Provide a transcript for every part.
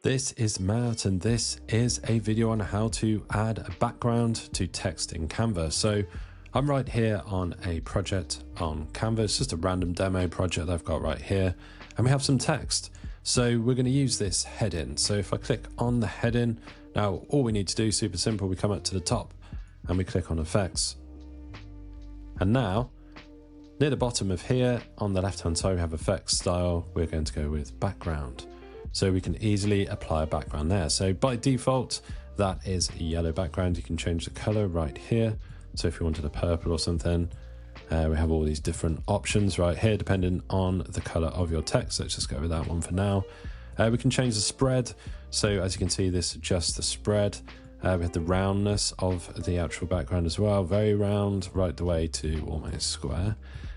This is Matt, and this is a video on how to add a background to text in Canva. So I'm right here on a project on Canva. It's just a random demo project I've got right here, and we have some text. So we're going to use this heading. So if I click on the heading, now all we need to do, super simple, we come up to the top and we click on effects. And now near the bottom of here on the left hand side we have effects style. We're going to go with background. So we can easily apply a background there. So by default, that is a yellow background. You can change the color right here. So if you wanted a purple or something, we have all these different options right here, depending on the color of your text. Let's just go with that one for now. We can change the spread. So as you can see, this adjusts the spread. We have the roundness of the actual background as well. Very round, right the way to almost square.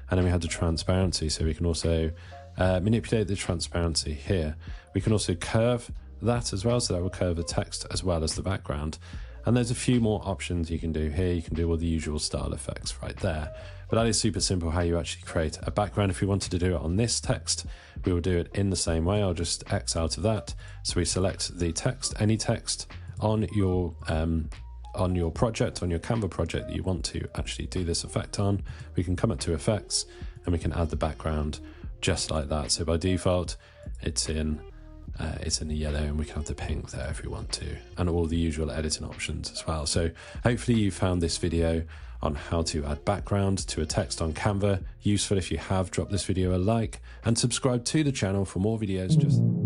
And then we have the transparency. So we can also manipulate the transparency here. We can also curve that as well, so that will curve the text as well as the background. And there's a few more options you can do here. You can do all the usual style effects right there. But that is super simple how you actually create a background. If we wanted to do it on this text, we will do it in the same way. I'll just X out of that. So we select the text, any text on your project, on your Canva project that you want to actually do this effect on. We can come up to effects and we can add the background just like that. So by default, it's in the yellow, and we can have the pink there if we want to, and all the usual editing options as well. So hopefully you found this video on how to add background to a text on Canva useful. If you have, drop this video a like and subscribe to the channel for more videos.